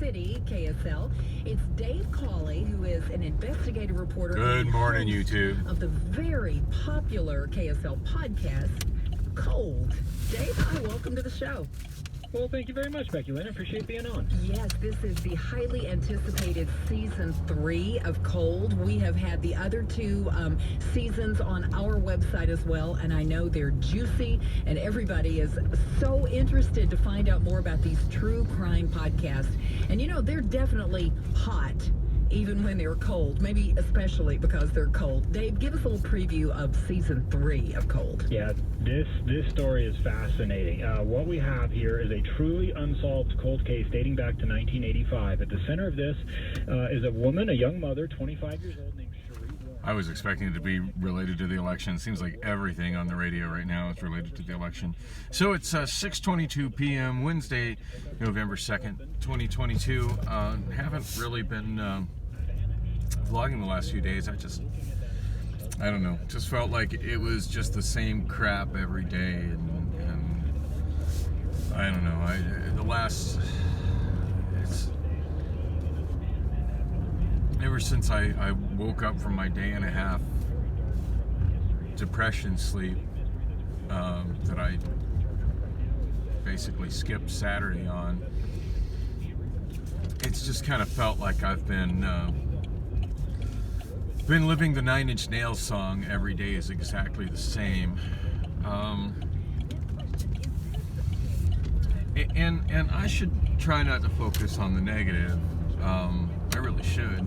City, KSL. It's Dave Cawley, who is an investigative reporter. Good morning, YouTube. Of the very popular KSL podcast, Cold. Dave, hi, welcome to the show. Well, thank you very much, Becky Lynn. I appreciate being on. Yes, this is the highly anticipated season 3 of Cold. We have had the other 2 seasons on our website as well, and I know they're juicy, and everybody is so interested to find out more about these true crime podcasts. And you know, they're definitely hot, even when they're cold, maybe especially because they're cold. Dave, give us a little preview of season 3 of Cold. Yeah, this story is fascinating. What we have here is a truly unsolved cold case dating back to 1985. At the center of this is a woman, a young mother, 25 years old, named Cherie Warren. I was expecting it to be related to the election. It seems like everything on the radio right now is related to the election. So it's 6:22 p.m. Wednesday, November 2nd, 2022. Haven't really been vlogging the last few days. I don't know, just felt like it was just the same crap every day, and I don't know, ever since I woke up from my day and a half depression sleep that I basically skipped Saturday on, it's just kind of felt like I've been living the Nine Inch Nails song. Every day is exactly the same. And I should try not to focus on the negative. I really should.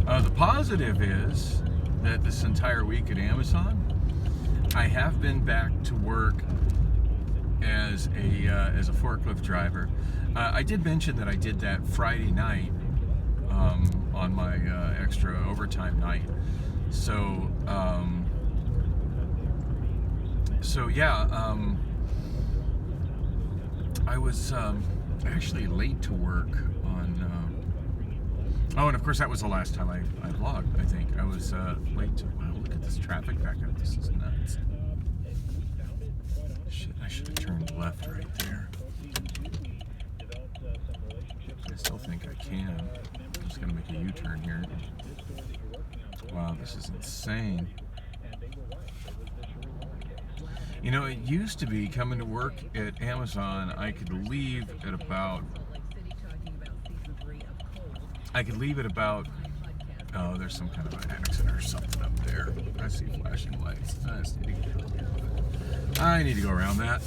The positive is that this entire week at Amazon, I have been back to work as a forklift driver. I did mention that I did that Friday night on my extra overtime night. So yeah, I was actually late to work on. Oh, and of course that was the last time I vlogged. I think I was late to. Wow, look at this traffic back up. This is nuts. Shit, I should have turned left right there. I still think I can. I'm just gonna make a U-turn here. Wow, this is insane. You know, it used to be coming to work at Amazon, I could leave at about, oh, there's some kind of an accident or something up there. I see flashing lights. I need to go around that.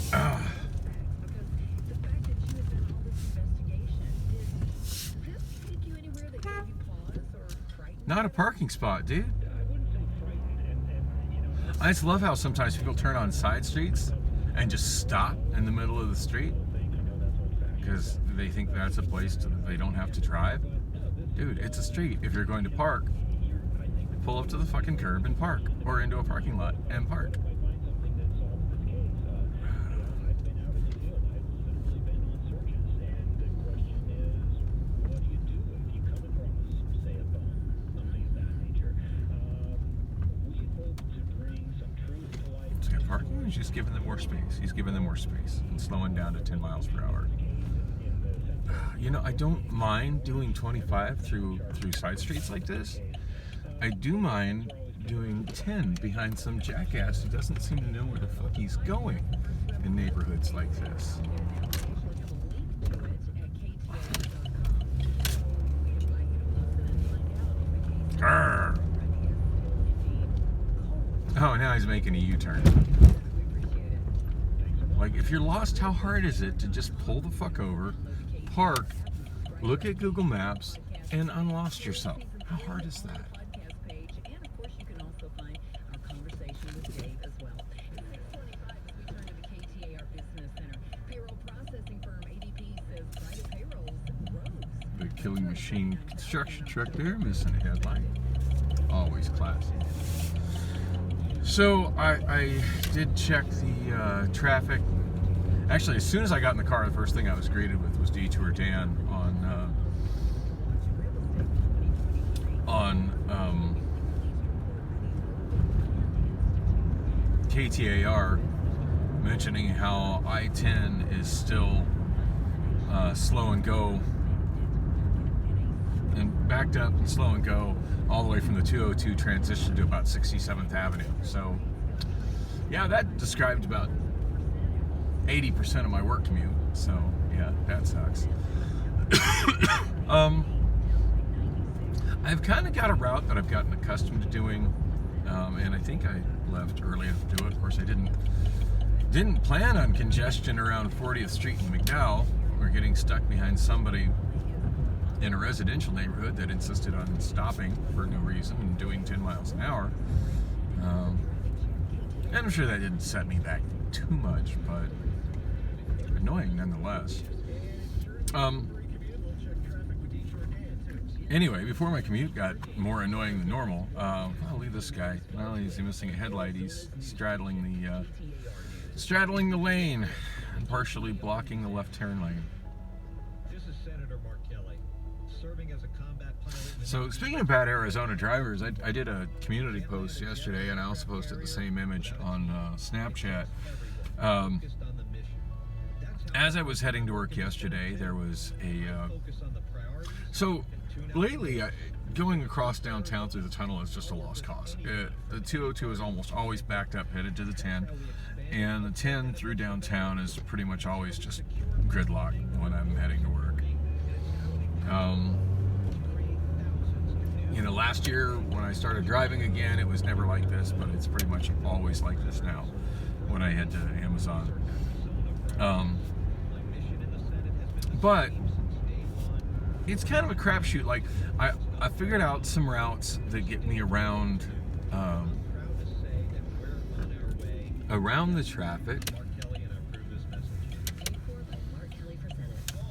Not a parking spot, dude. I just love how sometimes people turn on side streets and just stop in the middle of the street because they think that's a place they don't have to drive. Dude, it's a street. If you're going to park, pull up to the fucking curb and park, or into a parking lot and park. He's just giving them more space. He's giving them more space and slowing down to 10 miles per hour. You know, I don't mind doing 25 through side streets like this. I do mind doing 10 behind some jackass who doesn't seem to know where the fuck he's going in neighborhoods like this. Grr. Oh, now he's making a U-turn. Like, if you're lost, how hard is it to just pull the fuck over, park, look at Google Maps, and unlost yourself? How hard is that? The Killing Machine construction truck there, missing a headlight. Always classy. So I did check the traffic. Actually, as soon as I got in the car, the first thing I was greeted with was Detour Dan on KTAR, mentioning how I-10 is still slow and go backed up and slow and go all the way from the 202 transition to about 67th Avenue. So, yeah, that described about 80% of my work commute. So, yeah, that sucks. I've kind of got a route that I've gotten accustomed to doing, and I think I left early enough to do it. Of course, I didn't plan on congestion around 40th Street in McDowell, or getting stuck behind somebody in a residential neighborhood that insisted on stopping for no reason and doing 10 miles an hour. And I'm sure that didn't set me back too much, but annoying nonetheless. Anyway, before my commute got more annoying than normal, I'll leave this guy. Not only is he missing a headlight, he's straddling the lane and partially blocking the left turn lane. This is Senator Mark Kelly, serving as a combat pilot. So, speaking of bad Arizona drivers, I did a community post yesterday, and I also posted the same image on Snapchat. As I was heading to work yesterday, there was so lately, going across downtown through the tunnel is just a lost cause. The 202 is almost always backed up, headed to the 10, and the 10 through downtown is pretty much always just gridlock when I'm heading to work. Last year when I started driving again, it was never like this, but it's pretty much always like this now when I head to Amazon. But it's kind of a crapshoot. Like, I figured out some routes that get me around the traffic,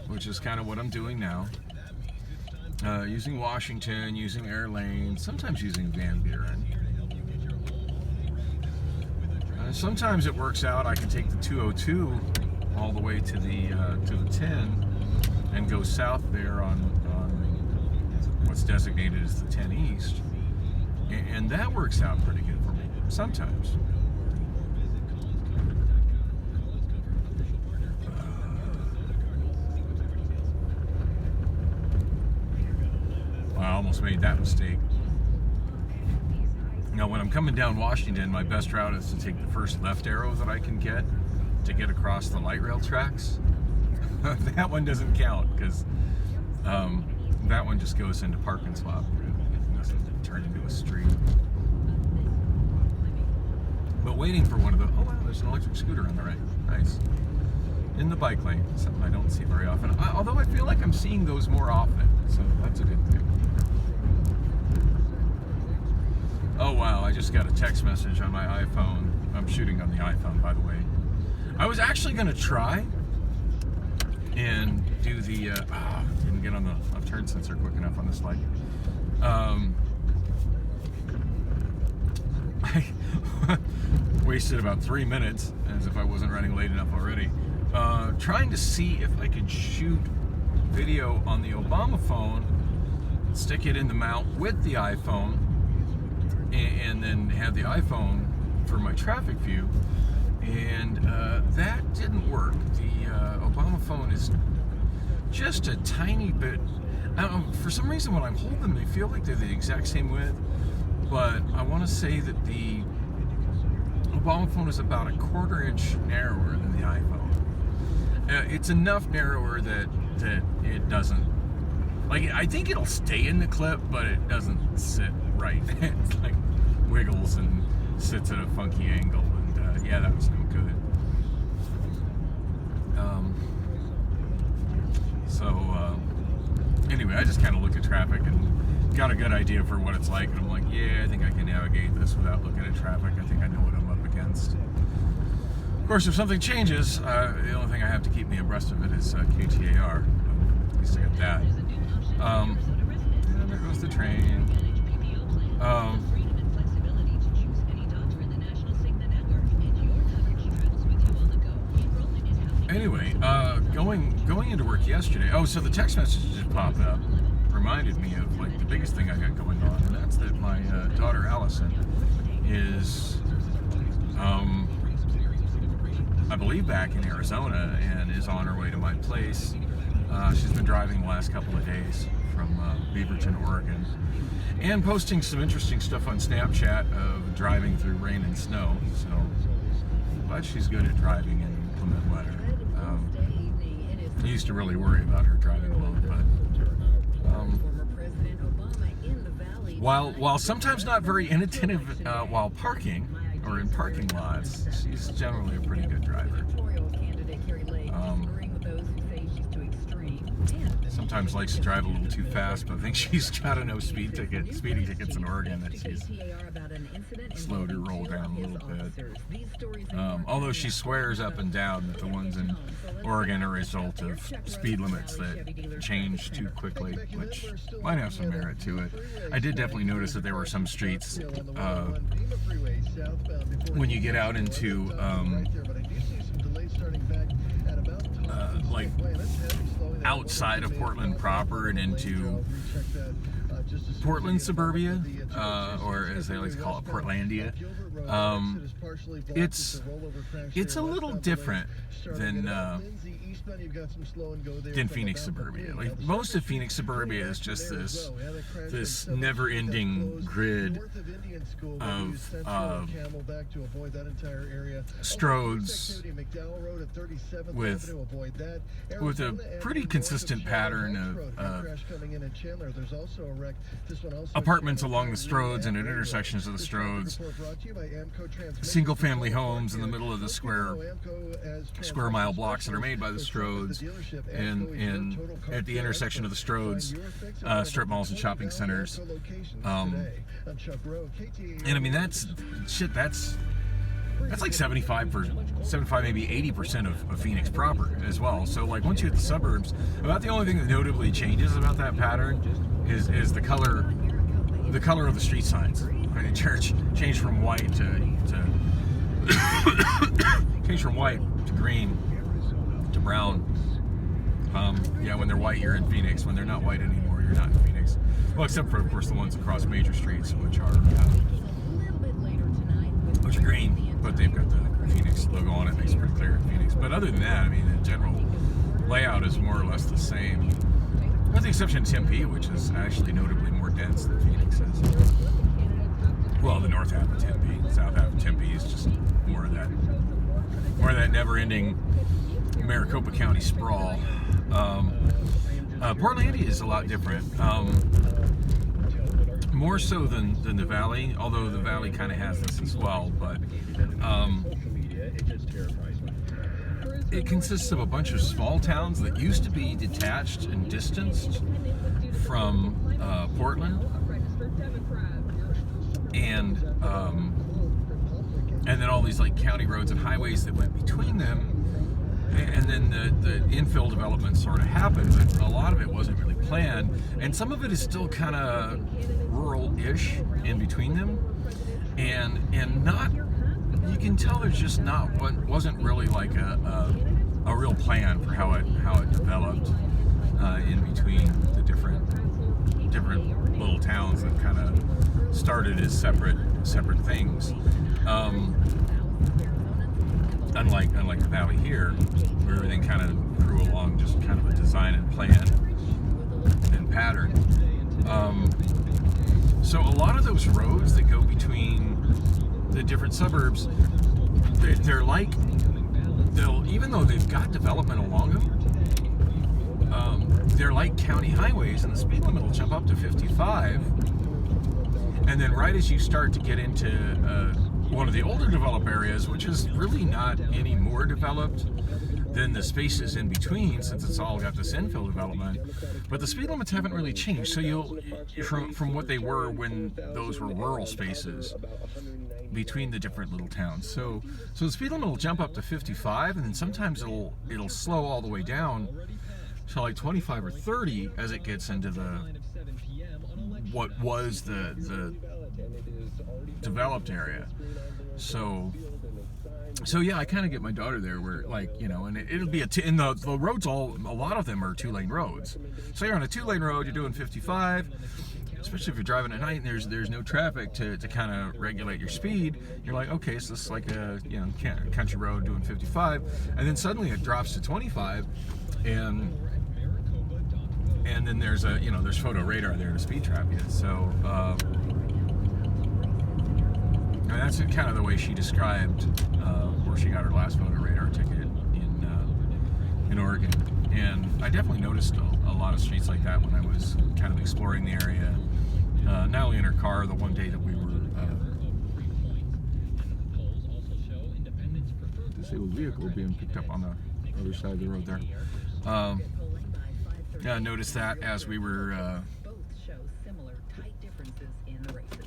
which is kind of what I'm doing now. Using Washington, using Air Lane, sometimes using Van Buren. Sometimes it works out. I can take the 202 all the way to the 10 and go south there on what's designated as the 10 East, and that works out pretty good for me sometimes. I almost made that mistake. Now, when I'm coming down Washington, my best route is to take the first left arrow that I can get to get across the light rail tracks. That one doesn't count because that one just goes into park and swap. It doesn't turn into a street. But waiting for one of the, oh wow, there's an electric scooter on the right. Nice. In the bike lane, something I don't see very often. Although I feel like I'm seeing those more often, so that's a good thing. Oh wow, I just got a text message on my iPhone. I'm shooting on the iPhone, by the way. I was actually going to try and do the, didn't get on the left turn sensor quick enough on this light. I wasted about 3 minutes, as if I wasn't running late enough already, trying to see if I could shoot video on the Obama phone, stick it in the mount with the iPhone, and then have the iPhone for my traffic view, and that didn't work. The Obama phone is just a tiny bit, I don't know, for some reason when I'm holding them they feel like they're the exact same width, but I want to say that the Obama phone is about a 1/4 inch narrower than the iPhone. It's enough narrower that it doesn't, like, I think it'll stay in the clip, but it doesn't sit right. It's like wiggles and sits at a funky angle, and yeah, that was no good. Anyway, I just kind of looked at traffic and got a good idea for what it's like, and I'm like, yeah, I think I can navigate this without looking at traffic. I think I know what I'm up against. Of course, if something changes, the only thing I have to keep me abreast of it is KTAR. At least I got that. And there goes the train. Anyway, going into work yesterday. Oh, so the text message just popped up, reminded me of like the biggest thing I got going on, and that's that my daughter Allison is, I believe, back in Arizona and is on her way to my place She's been driving the last couple of days from Beaverton, Oregon, and posting some interesting stuff on Snapchat of driving through rain and snow. So, but she's good at driving in inclement weather. I used to really worry about her driving alone, but while sometimes not very inattentive while parking or in parking lots, she's generally a pretty good driver. Sometimes likes to drive a little too fast, but I think she's got enough speeding tickets in Oregon that she's slowed her roll down a little bit. Although she swears up and down that the ones in Oregon are a result of speed limits that change too quickly, which might have some merit to it. I did definitely notice that there were some streets when you get out into like outside of Portland proper and into Portland suburbia, or as they like to call it, Portlandia. It's a little different than Phoenix suburbia. Like most of Phoenix suburbia is just this never-ending grid of stroads with a pretty consistent pattern of apartments along the stroads and at intersections of the stroads, single-family homes in the middle of the square mile blocks that are made by the stroads, and at the intersection of the stroads, strip malls and shopping centers. And I mean that's like 75, maybe 80% of Phoenix proper as well. So like once you hit the suburbs, about the only thing that notably changes about that pattern is the color of the street signs. Right? It changed from white to green to brown. Yeah, when they're white, you're in Phoenix. When they're not white anymore, you're not in Phoenix. Well, except for, of course, the ones across major streets, which are green, but they've got the Phoenix logo on it. Makes it pretty clear in Phoenix. But other than that, I mean, the general layout is more or less the same, with the exception of Tempe, which is actually notably more dense than Phoenix is. Well, the north half of Tempe, south half of Tempe is just more of that never-ending Maricopa County sprawl. Portlandia is a lot different, more so than the Valley, although the Valley kind of has this as well. But it consists of a bunch of small towns that used to be detached and distanced from Portland, and then all these like county roads and highways that went between them. And then the infill development sort of happened, but a lot of it wasn't really planned, and some of it is still kind of rural-ish in between them, and not, you can tell there's just wasn't really like a real plan for how it developed in between the different little towns that kind of started as separate things. Unlike the Valley here, where everything kind of grew along just kind of a design and plan and pattern. So a lot of those roads that go between the different suburbs, they're like, even though they've got development along them, they're like county highways, and the speed limit will jump up to 55. And then right as you start to get into one of the older developed areas, which is really not any more developed than the spaces in between, since it's all got this infill development, but the speed limits haven't really changed. So you'll, from what they were when those were rural spaces between the different little towns. So the speed limit will jump up to 55, and then sometimes it'll slow all the way down to like 25 or 30 as it gets into what was the developed area. So yeah, I kind of get my daughter there where, like, you know, and it'll be and the roads, a lot of them are 2-lane roads. So you're on a 2-lane road, you're doing 55, especially if you're driving at night and there's no traffic to kind of regulate your speed. You're like, okay, so this is like a, you know, country road doing 55, and then suddenly it drops to 25, and And then there's there's photo radar there to speed trap you. So and that's kind of the way she described where she got her last photo radar ticket in Oregon. And I definitely noticed a lot of streets like that when I was kind of exploring the area. Not only in her car, the one day that we were disabled vehicle being picked up on the other side of the road there. Yeah, I noticed that as we were. Both show similar tight differences in the races.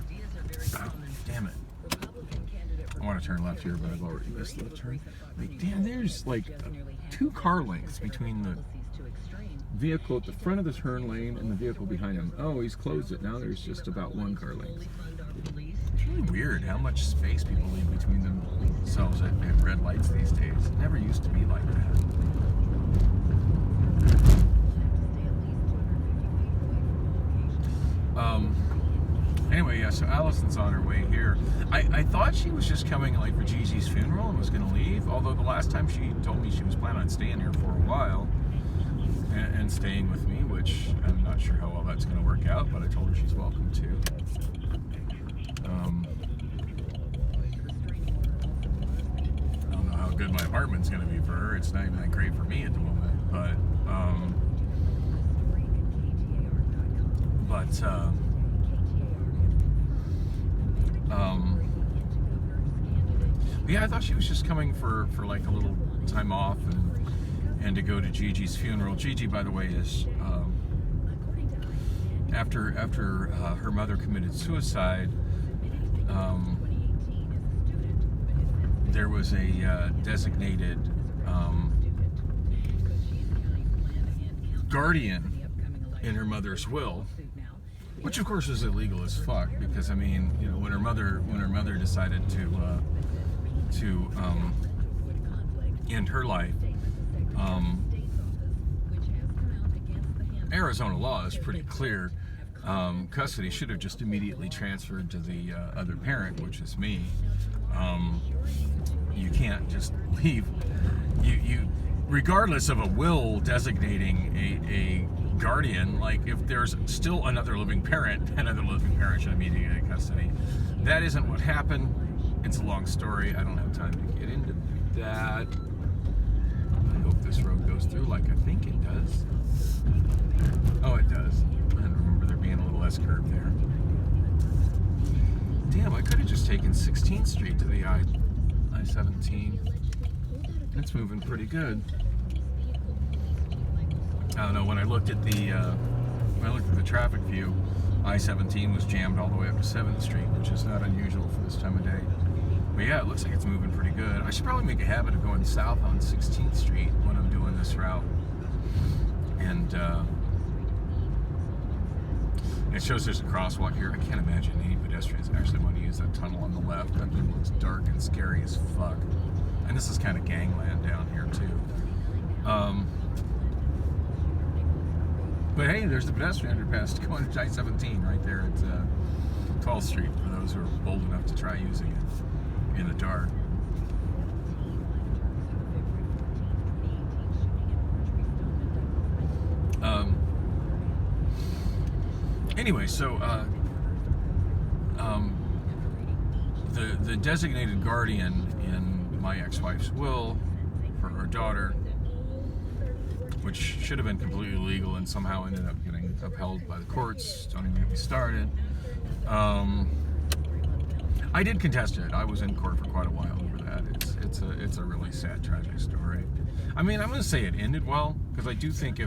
Ideas are very common. Damn it! Republican candidate I want to turn left here, but I've already missed the turn. Like, damn, there's like 2 car lengths between the vehicle at the front of the turn lane and the vehicle behind him. Oh, he's closed it. Now there's just about 1 car length. It's really weird how much space people leave between themselves at red lights these days. It never used to be like that. Anyway, yeah, so Allison's on her way here. I thought she was just coming like for Gigi's funeral and was going to leave, although the last time she told me she was planning on staying here for a while and staying with me, which I'm not sure how well that's going to work out, but I told her she's welcome to. I don't know how good my apartment's going to be for her. It's not even that great for me at the moment, but yeah, I thought she was just coming for like a little time off and to go to Gigi's funeral. Gigi, by the way, is after her mother committed suicide, there was a designated guardian in her mother's will, which of course is illegal as fuck, because I mean, you know, when her mother decided to end her life, Arizona law is pretty clear. Custody should have just immediately transferred to the other parent, which is me. You can't just leave. You regardless of a will designating a guardian, like if there's still another living parent, another living parent should immediately get custody. That isn't what happened. It's a long story. I don't have time to get into that. I hope this road goes through like I think it does. Oh, it does. And remember there being a little S-curve there. Damn, I could have just taken 16th Street to the I-17. It's moving pretty good. I don't know, when I looked at the traffic view, I-17 was jammed all the way up to 7th Street, which is not unusual for this time of day. But yeah, it looks like it's moving pretty good. I should probably make a habit of going south on 16th Street when I'm doing this route. And it shows there's a crosswalk here. I can't imagine any pedestrians actually want to use that tunnel on the left. That thing looks dark and scary as fuck. And this is kind of gangland down here too. But hey, there's the pedestrian underpass going to I-17 right there at 12th Street for those who are bold enough to try using it in the dark. Anyway, so the designated guardian in my ex-wife's will for her daughter, which should have been completely legal and somehow ended up getting upheld by the courts. Don't even get me started. I did contest it. I was in court for quite a while over that. It's a really sad, tragic story. I mean, I'm going to say it ended well, because I do think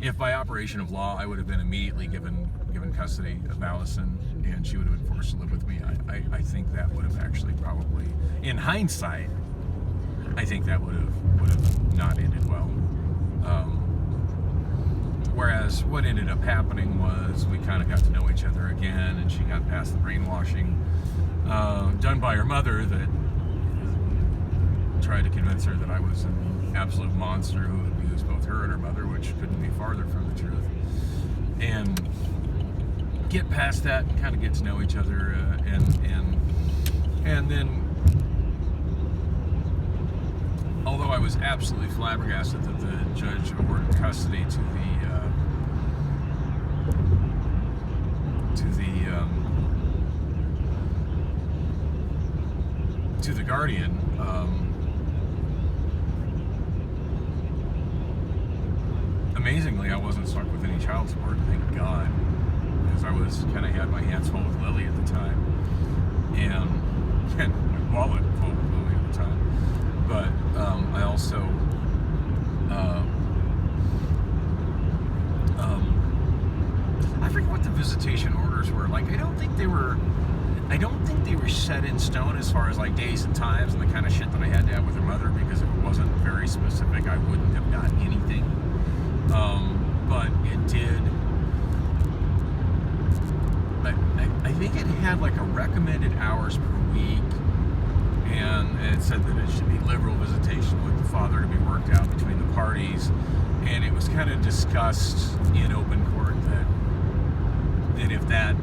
if by operation of law I would have been immediately given custody of Allison and she would have been forced to live with me, I think that would have actually probably, in hindsight, I think that would have not ended well. Whereas what ended up happening was we kind of got to know each other again, and she got past the brainwashing done by her mother that tried to convince her that I was an absolute monster who abused both her and her mother, which couldn't be farther from the truth. And get past that and kind of get to know each other, and then, although I was absolutely flabbergasted that the judge awarded custody to the guardian. Amazingly, I wasn't stuck with any child support, thank God, because I was kind of had my hands full with Lily at the time, and my wallet full with Lily at the time. But I also I forget what the visitation orders were like. I don't think they were set in stone as far as like days and times and the kind of shit that I had to have with her mother, because if it wasn't very specific, I wouldn't have gotten anything. But it did. I think it had like a recommended hours per week, and it said that it should be liberal visitation with the father to be worked out between the parties, and it was kind of discussed in open court that if that,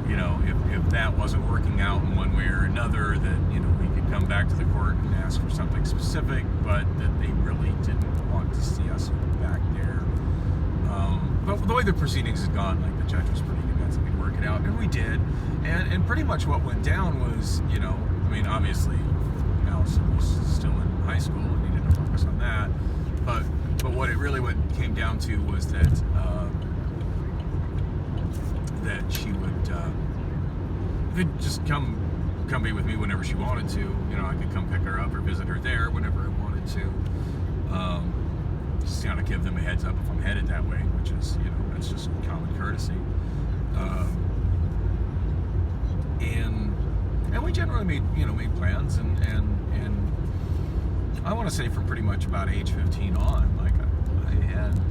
you know, if that wasn't working out in one way or another, that, you know, we could come back to the court and ask for something specific, but that they really didn't want to see us back there. But the way the proceedings had gone, like, the judge was pretty convinced that we'd work it out, and we did. And pretty much what went down was, you know, I mean, obviously Allison was still in high school and needed to focus on that, but what it really came down to was that she would could just come be with me whenever she wanted to. You know, I could come pick her up or visit her there whenever I wanted to. Just kind of give them a heads up if I'm headed that way, which is, you know, that's just common courtesy. And we generally made plans, and I want to say from pretty much about age 15 on, like I had.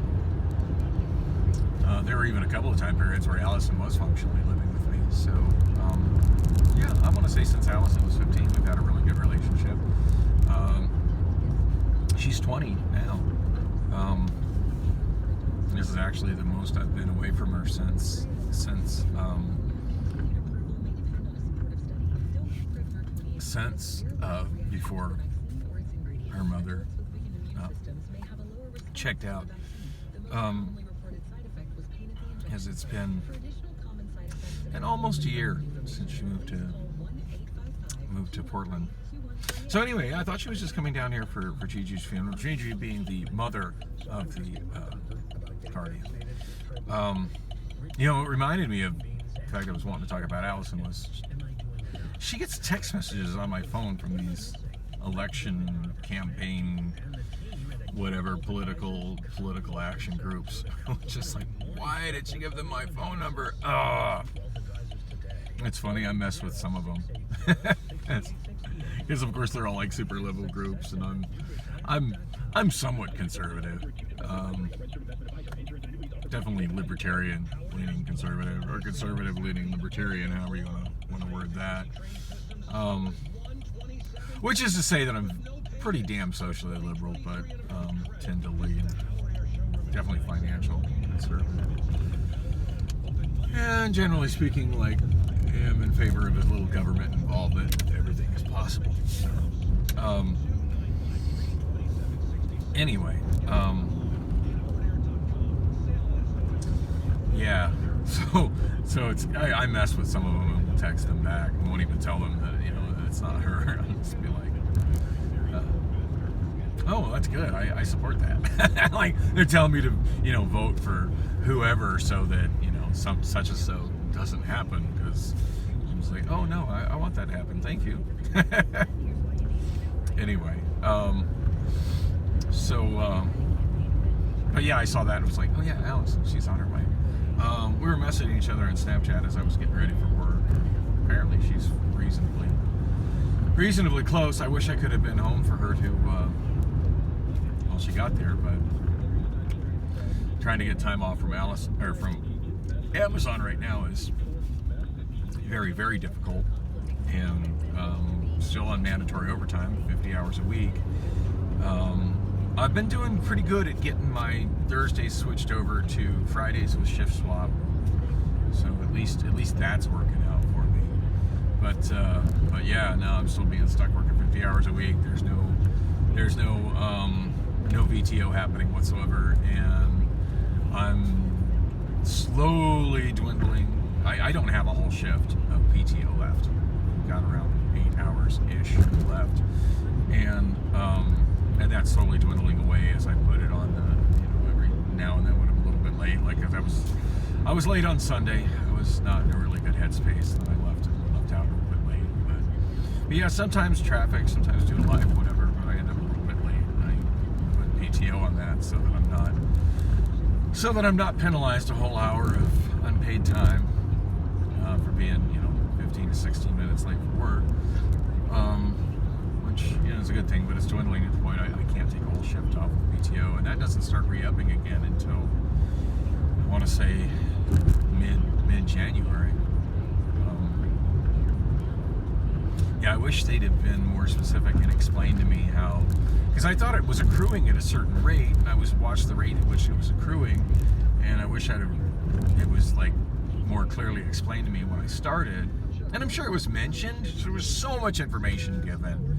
There were even a couple of time periods where Allison was functionally living with me. So, yeah, I want to say since Allison was 15, we've had a really good relationship. She's 20 now. This is actually the most I've been away from her since before her mother checked out. As it's been almost a year since she moved to Portland. So anyway, I thought she was just coming down here for Gigi's funeral. Gigi being the mother of the guardian. You know, what reminded me of the fact I was wanting to talk about Allison was she gets text messages on my phone from these election campaign, whatever, political action groups. Just like, why did she give them my phone number? It's funny, I mess with some of them. Because of course they're all like super liberal groups, and I'm somewhat conservative. Definitely libertarian leaning conservative, or conservative leaning libertarian, however you want to word that. Which is to say that I'm pretty damn socially liberal, but tend to lean definitely financial conservative. And generally speaking, like, am in favor of as little government involvement if everything is possible. Anyway, yeah. So it's I mess with some of them and text them back. I won't even tell them that, you know, that it's not her. I'll just be like, oh, well, that's good. I support that. Like, they're telling me to, you know, vote for whoever so that, you know, such and so doesn't happen, because I was like, oh no, I want that to happen. Thank you. Anyway, but yeah, I saw that and was like, oh yeah, Allison, she's on her way. We were messaging each other on Snapchat as I was getting ready for work. Apparently she's reasonably close. I wish I could have been home for her to she got there, but trying to get time off from Amazon right now is very, very difficult, and still on mandatory overtime, 50 hours a week. I've been doing pretty good at getting my Thursdays switched over to Fridays with shift swap, so at least that's working out for me. But yeah, now I'm still being stuck working 50 hours a week. There's no There's no VTO happening whatsoever, and I'm slowly dwindling. I don't have a whole shift of PTO left. Got around 8 hours-ish left, and that's slowly dwindling away as I put it on the, every now and then when I'm a little bit late. Like if I was late on Sunday. I was not in a really good headspace, and I left out a little bit late. But yeah, sometimes traffic, sometimes doing live, whatever. But I end up a little bit late, and I put PTO on that so that I'm not penalized a whole hour of unpaid time for being 15 to 16 minutes late for work. Which is a good thing, but it's dwindling to the point I can't take a whole shift off of PTO, and that doesn't start re-upping again until I want to say mid-January. Yeah, I wish they'd have been more specific and explained to me how, because I thought it was accruing at a certain rate, and I watched the rate at which it was accruing, and I wish it was like more clearly explained to me when I started. And I'm sure it was mentioned. There was so much information given.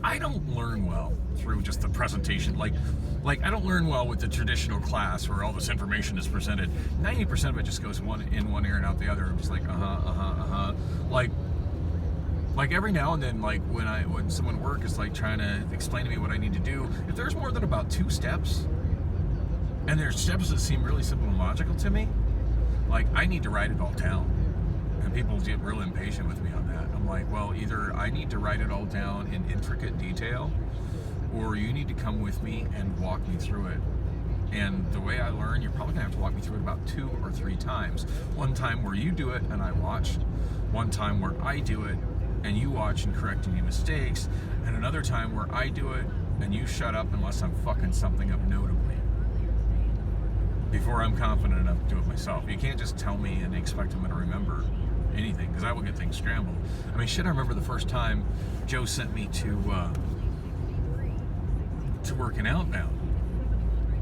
I don't learn well through just the presentation. Like I don't learn well with the traditional class where all this information is presented. 90% of it just goes in one ear and out the other. I'm just like, Like every now and then, like when someone at work is like trying to explain to me what I need to do, if there's more than about 2 steps, and there's steps that seem really simple and logical to me, like I need to write it all down. And people get real impatient with me on that. I'm like, well, either I need to write it all down in intricate detail, or you need to come with me and walk me through it. And the way I learn, you're probably gonna have to walk me through it about 2 or 3 times. One time where you do it and I watch, one time where I do it and you watch and correct any mistakes, and another time where I do it and you shut up unless I'm fucking something up notably, before I'm confident enough to do it myself. You can't just tell me and expect I'm going to remember anything, because I will get things scrambled. I mean, shit, I remember the first time Joe sent me to work in Outbound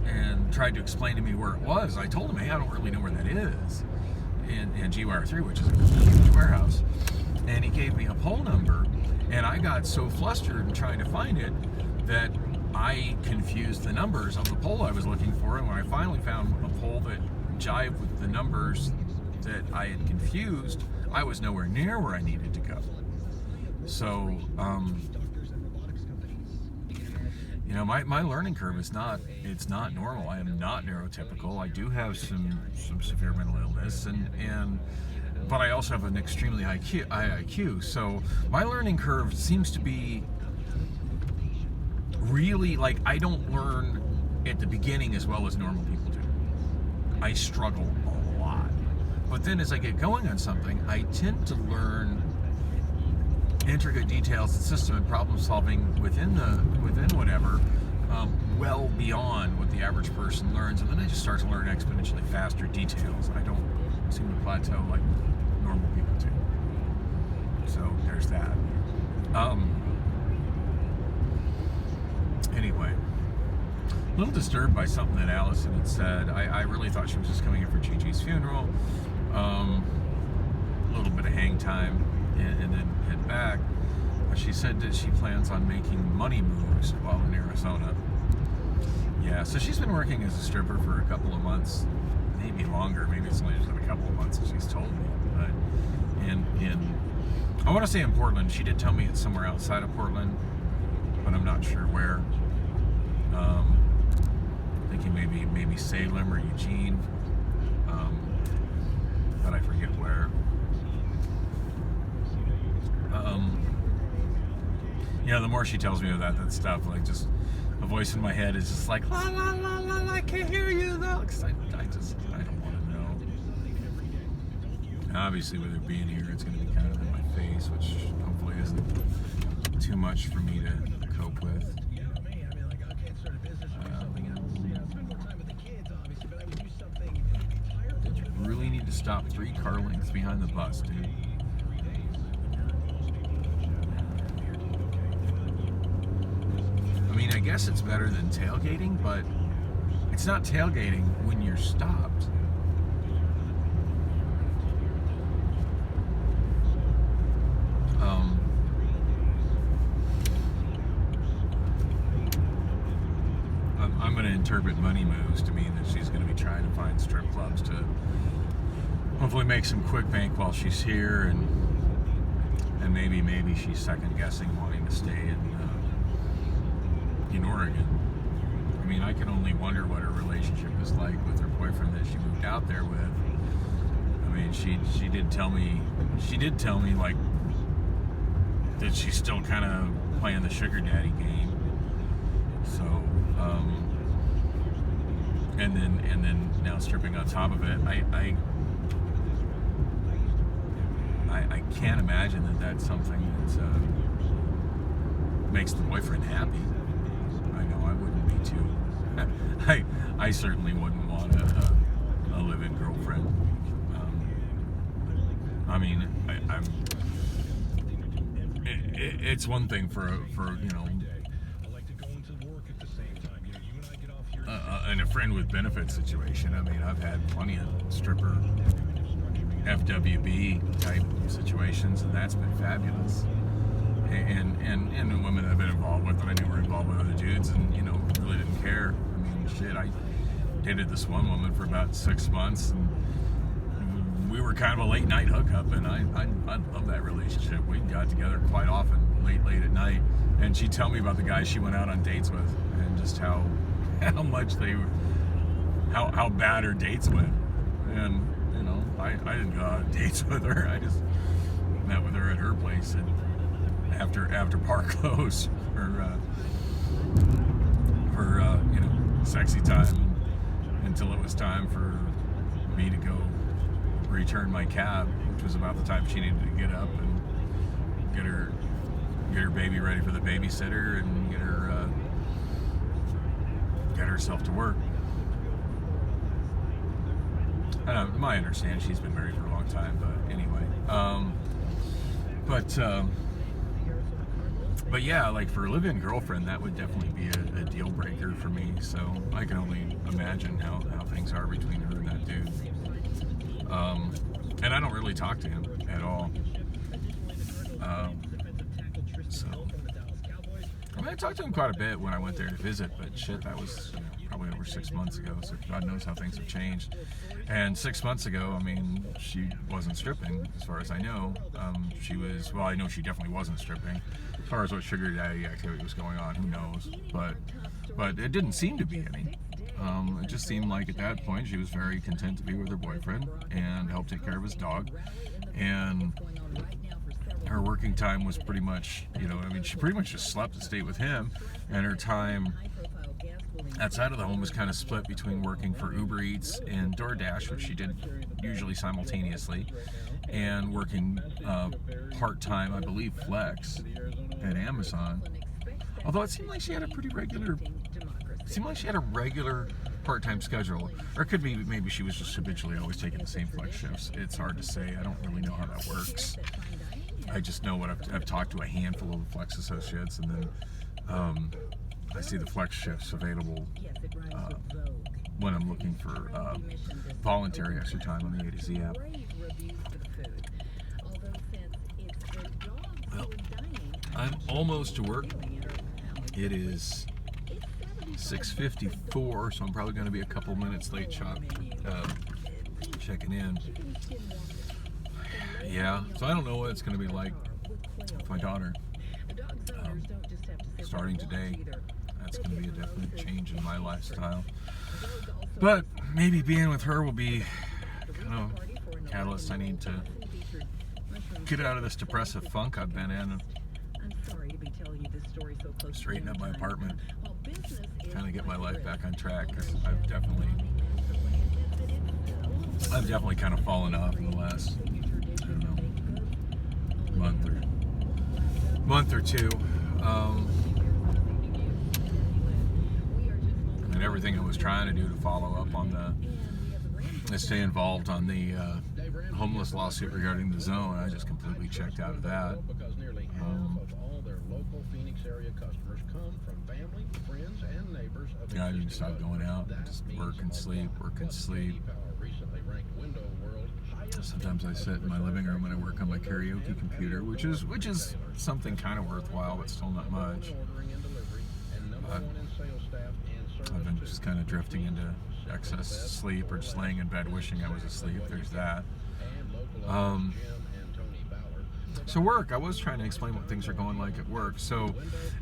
and tried to explain to me where it was. I told him, hey, I don't really know where that is, in GWire3, which is a huge warehouse. And he gave me a poll number, and I got so flustered in trying to find it that I confused the numbers of the poll I was looking for, and when I finally found a poll that jived with the numbers that I had confused, I was nowhere near where I needed to go. So, my learning curve is not normal. I am not neurotypical. I do have some severe mental illness, but I also have an extremely high IQ. So my learning curve seems to be really, like, I don't learn at the beginning as well as normal people do. I struggle a lot. But then as I get going on something, I tend to learn intricate details and system and problem solving within whatever, well beyond what the average person learns. And then I just start to learn exponentially faster details. I don't seem to plateau like normal people do. So there's that. Anyway, a little disturbed by something that Allison had said. I really thought she was just coming in for Gigi's funeral. A little bit of hang time and then head back. But she said that she plans on making money moves while in Arizona. Yeah, so she's been working as a stripper for a couple of months, maybe longer. Maybe it's only just been a couple of months, as she's told me. But I want to say in Portland. She did tell me it's somewhere outside of Portland, but I'm not sure where. Thinking maybe Salem or Eugene, but I forget where. The more she tells me of that stuff, like, just a voice in my head is just like, la la la la la, I can't hear you though, because I don't want to know. Obviously, with it being here, it's going to be kind of in my face, which hopefully isn't too much for me to cope with. Did you really need to stop 3 car lengths behind the bus, dude? I mean, I guess it's better than tailgating, but it's not tailgating when you're stopped. interpret money moves to mean that she's going to be trying to find strip clubs to hopefully make some quick bank while she's here, and maybe she's second guessing wanting to stay in Oregon. I mean, I can only wonder what her relationship is like with her boyfriend that she moved out there with. I mean, she did tell me like that she's still kind of playing the sugar daddy game. So, and then now stripping on top of it, I can't imagine that that's something that makes the boyfriend happy. I know I wouldn't be too. I certainly wouldn't want a live-in girlfriend. I mean, it's one thing for you know, and a friend with benefits situation. I mean, I've had plenty of stripper FWB type situations, and that's been fabulous. And the women I've been involved with that I knew were involved with other dudes, and you know, really didn't care. I mean, shit, I dated this one woman for about 6 months, and we were kind of a late night hookup, and I love that relationship. We got together quite often, late at night, and she'd tell me about the guys she went out on dates with, and just how much how bad her dates went. And you know, I didn't go on dates with her. I just met with her at her place, and after bar close for you know, sexy time, until it was time for me to go return my cab, which was about the time she needed to get up and get her baby ready for the babysitter and get herself to work. My understanding, she's been married for a long time, but anyway. But yeah, like for a live-in girlfriend, that would definitely be a deal breaker for me. So I can only imagine how things are between her and that dude. And I don't really talk to him at all. So I mean, I talked to him quite a bit when I went there to visit, but shit, that was, you know, probably over 6 months ago. So God knows how things have changed. And 6 months ago, I mean, she wasn't stripping, as far as I know. She was, well, I know she definitely wasn't stripping. As far as what sugar daddy activity was going on, who knows? But it didn't seem to be any. It just seemed like at that point she was very content to be with her boyfriend and help take care of his dog. And her working time was pretty much, you know, I mean, she pretty much just slept and stayed with him, and her time outside of the home was kind of split between working for Uber Eats and DoorDash, which she did usually simultaneously, and working part-time, I believe, flex at Amazon. Although it seemed like she had a pretty regular, part-time schedule. Or it could be maybe she was just habitually always taking the same flex shifts. It's hard to say. I don't really know how that works. I just know what I've talked to a handful of flex associates, and then I see the flex shifts available when I'm looking for voluntary extra time on the A to Z app. Well, I'm almost to work. It is 6:54, so I'm probably going to be a couple minutes late checking in. Yeah, so I don't know what it's going to be like with my daughter. Starting today, that's going to be a definite change in my lifestyle. But maybe being with her will be kind of a catalyst I need to get out of this depressive funk I've been in. Straighten up my apartment. Kind of get my life back on track, because I've definitely kind of fallen off in the last, I don't know, month or two. And everything I was trying to do to follow up on to stay involved on the homeless lawsuit regarding the zone, I just completely checked out of that. Yeah, I need to stop going out and just work and sleep. Sometimes I sit in my living room and I work on my karaoke computer, which is something kind of worthwhile, but still not much. I've been just kind of drifting into excess sleep or just laying in bed wishing I was asleep. There's that. So work, I was trying to explain what things are going like at work. So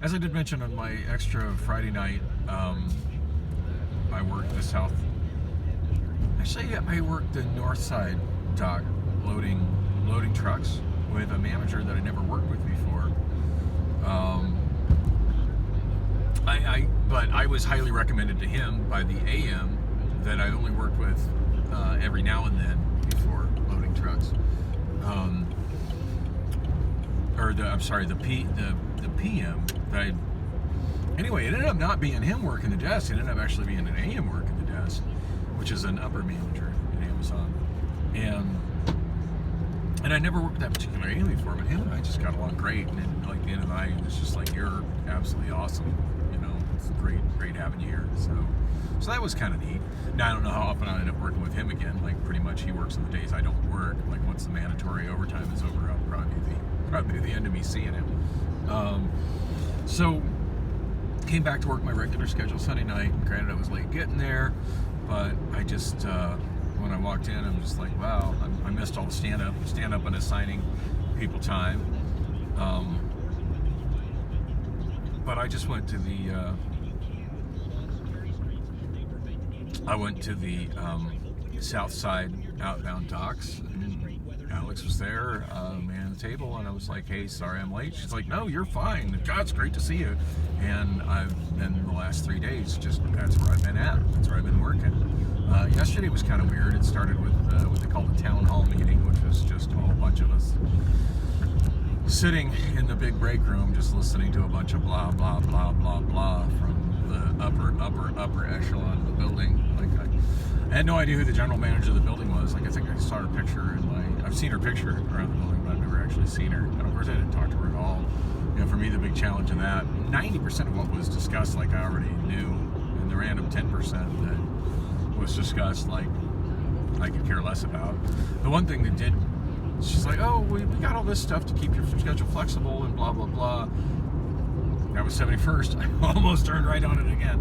as I did mention on my extra Friday night, I worked the south. Actually, I worked the north side dock loading trucks with a manager that I never worked with before. But I was highly recommended to him by the AM that I only worked with every now and then before loading trucks. The PM that anyway, it ended up not being him working the desk. It ended up actually being an AM working the desk, which is an upper manager at Amazon. And I never worked with that particular AM before, but him and I just got along great. And then, like, the end of the night, it was just like, you're absolutely awesome. You know, it's great having you here. So that was kind of neat. Now, I don't know how often I'll end up working with him again. Like, pretty much he works on the days I don't work. Like, once the mandatory overtime is over, I'll probably the end of me seeing him. So, came back to work my regular schedule Sunday night. Granted, I was late getting there, but I just, when I walked in, I'm just like, wow, I missed all the stand-up and assigning people time. But I just went to the, south side outbound docks, and Alex was there, man at the table, and I was like, hey, sorry I'm late. She's like, no, you're fine. God, it's great to see you. And I've been the last 3 days, just that's where I've been at. That's where I've been working. Yesterday was kind of weird. It started with what they call the town hall meeting, which was just a whole bunch of us sitting in the big break room, just listening to a bunch of blah, blah, blah, blah, blah from the upper echelon of the building. Like, I had no idea who the general manager of the building was. Like, I think I saw her picture, and I've seen her picture around the building, but I've never actually seen her. And of course, I didn't talk to her at all. You know, for me, the big challenge in that, 90% of what was discussed, like, I already knew, and the random 10% that was discussed, like, I could care less about. The one thing that did, she's like, oh, we got all this stuff to keep your schedule flexible and blah, blah, blah. That was 71st. I almost turned right on it again.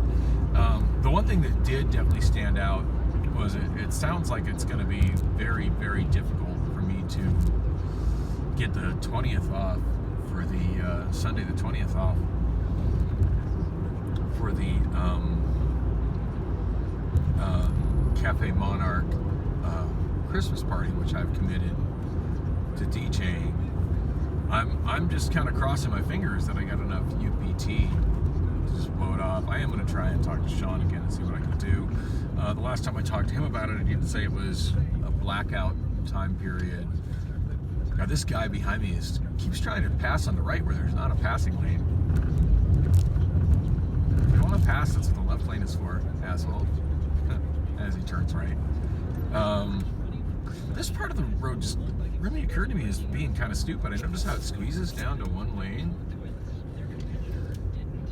The one thing that did definitely stand out was it sounds like it's going to be very, very difficult for me to get the 20th off for the Sunday the 20th off for the Cafe Monarch Christmas party, which I've committed to DJing. I'm just kind of crossing my fingers that I got enough UPT to just blow it off. I am going to try and talk to Sean again and see what I can do. The last time I talked to him about it, I didn't say it was a blackout time period. Now this guy behind me keeps trying to pass on the right where there's not a passing lane. If you want to pass, that's what the left lane is for, asshole. As he turns right. This part of the road just really occurred to me as being kind of stupid. I noticed how it squeezes down to one lane.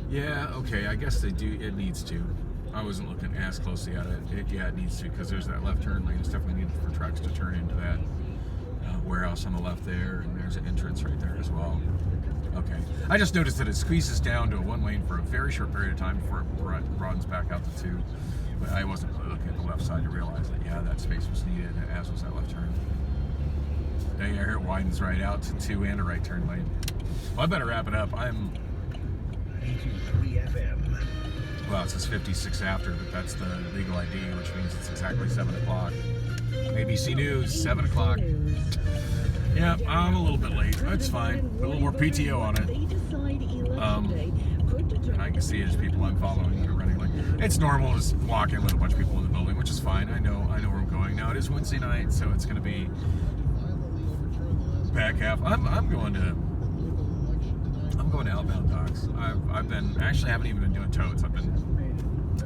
Yeah, okay, I guess they do. It needs to. I wasn't looking as closely at it. Yeah, it needs to, because there's that left turn lane. It's definitely needed for trucks to turn into that warehouse on the left there, and there's an entrance right there as well. Okay. I just noticed that it squeezes down to a one lane for a very short period of time before it broadens back out to two. But I wasn't looking at the left side to realize that, yeah, that space was needed, as was that left turn. There you hear it widens right out to two and a right turn lane. Well, I better wrap it up. I'm... 83 FM. Well, it says 56 after, but that's the legal ID, which means it's exactly 7 o'clock. ABC News, 7 o'clock. Yeah, I'm a little bit late. That's fine. Put a little more PTO on it. And I can see there's people I'm following that are running like... It's normal to just walk in with a bunch of people in the building, which is fine. I know where I'm going. Now, it is Wednesday night, so it's going to be back half. I'm going to outbound docks. I've been... Actually, I haven't even been doing totes. I've been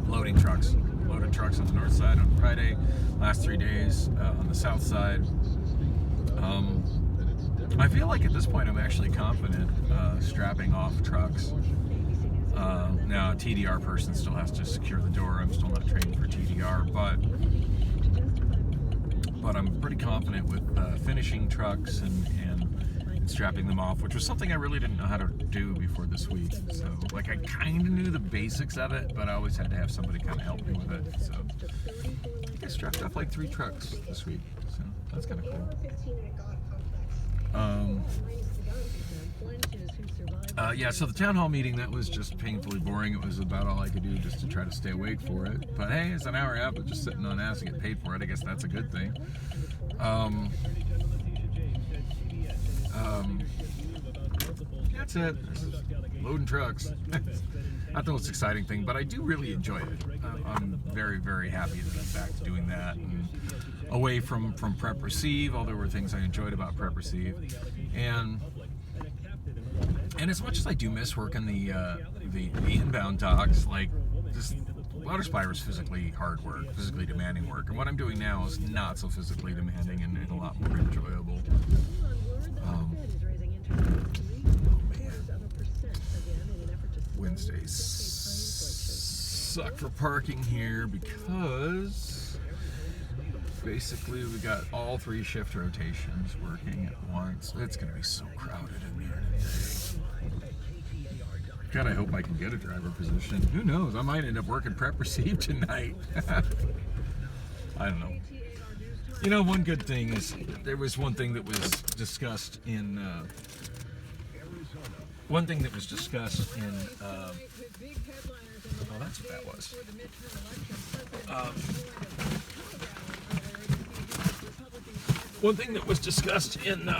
loading trucks. Loaded trucks on the north side on Friday. Last 3 days on the south side. I feel like at this point I'm actually confident strapping off trucks. Now a TDR person still has to secure the door. I'm still not trained for TDR, but I'm pretty confident with finishing trucks and strapping them off, which was something I really didn't know how to do before this week. So, like, I kind of knew the basics of it, but I always had to have somebody kind of help me with it. So, I strapped off like 3 trucks this week. So, that's kind of cool. Yeah, so the town hall meeting, that was just painfully boring. It was about all I could do just to try to stay awake for it. But hey, it's an hour out, but just sitting on ass and get paid for it. I guess that's a good thing. That's it. Loading trucks. Not the most exciting thing, but I do really enjoy it. I'm very, very happy to be back to doing that and away from Prep Receive. All there were things I enjoyed about Prep Receive, and as much as I do miss working the inbound docks, like, just Louder Spire is physically hard work, physically demanding work, and what I'm doing now is not so physically demanding and a lot more enjoyable. Oh man, Wednesdays suck for parking here because basically we got all 3 shift rotations working at once. It's gonna be so crowded in here today. God, I hope I can get a driver position. Who knows? I might end up working Prep Receive tonight. I don't know. You know, one good thing is there was one thing that was discussed in. Oh, that's what that was. One thing that was discussed in.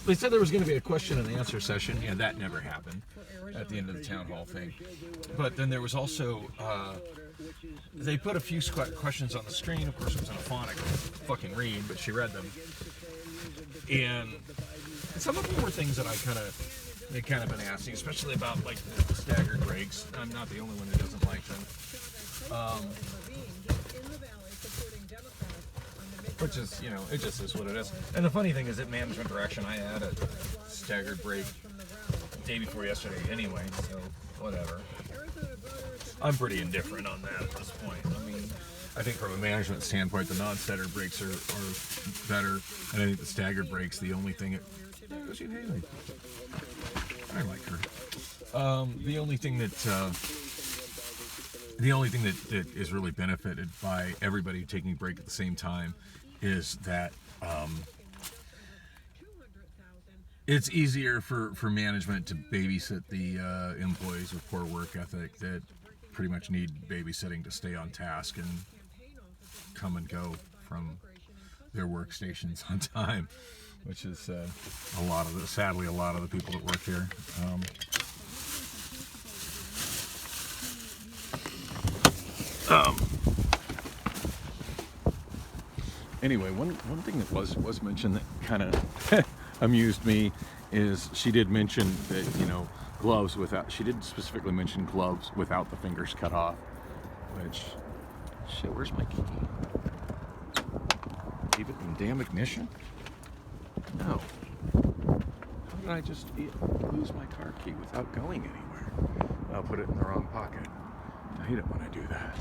They said there was going to be a question and answer session. Yeah, that never happened at the end of the town hall thing. But then there was also, they put a few questions on the screen. Of course, it was in a font I couldn't fucking read, but she read them. And some of them were things that they kind of been asking, especially about, like, the staggered brakes. I'm not the only one who doesn't like them. Which is, you know, it just is what it is. And the funny thing is, at management direction, I had a staggered brake day before yesterday anyway, so whatever. I'm pretty indifferent on that at this point. I mean, I think from a management standpoint, the non-staggered brakes are better, and I think the staggered brakes, the only thing I like her. The only thing that is really benefited by everybody taking a break at the same time is that it's easier for management to babysit the employees with poor work ethic that pretty much need babysitting to stay on task and come and go from their workstations on time, which is sadly a lot of the people that work here. Anyway, one thing that was mentioned that kind of amused me is she did mention that, you know, she did specifically mention gloves without the fingers cut off, which, shit, where's my key? Leave it in damn ignition? No. How did I just lose my car key without going anywhere? I'll put it in the wrong pocket. I hate it when I do that.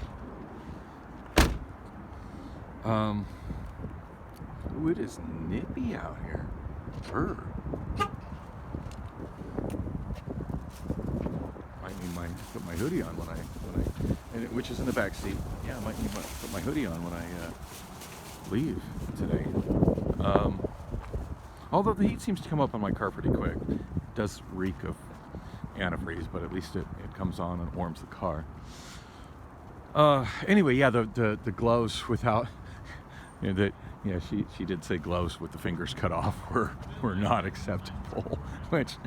Ooh, it is nippy out here. Might need put my hoodie on which is in the back seat. Yeah, I might need to put my hoodie on when I leave today. Although the heat seems to come up on my car pretty quick. It does reek of antifreeze, but at least it comes on and warms the car. Anyway, yeah, the gloves without, you know, she did say gloves with the fingers cut off were not acceptable, which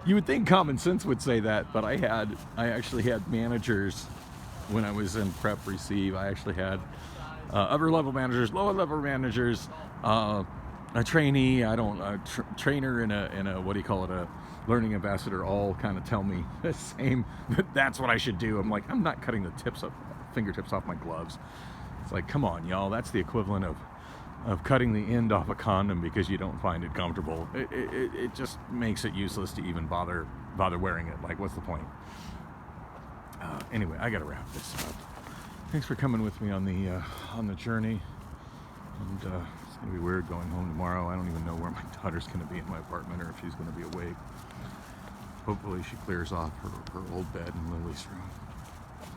you would think common sense would say that, but I actually had managers when I was in Prep Receive. I actually had upper level managers, lower level managers, a trainee, trainer, and a what do you call it, a learning ambassador, all kind of tell me the same, that's what I should do. I'm like, I'm not cutting the fingertips off my gloves. It's like, come on, y'all, that's the equivalent of cutting the end off a condom because you don't find it comfortable. It just makes it useless to even bother wearing it. Like, what's the point? Anyway, I gotta wrap this up. Thanks for coming with me on the journey, and it's gonna be weird going home tomorrow. I don't even know where my daughter's gonna be in my apartment or if she's gonna be awake. Hopefully she clears off her old bed in Lily's room.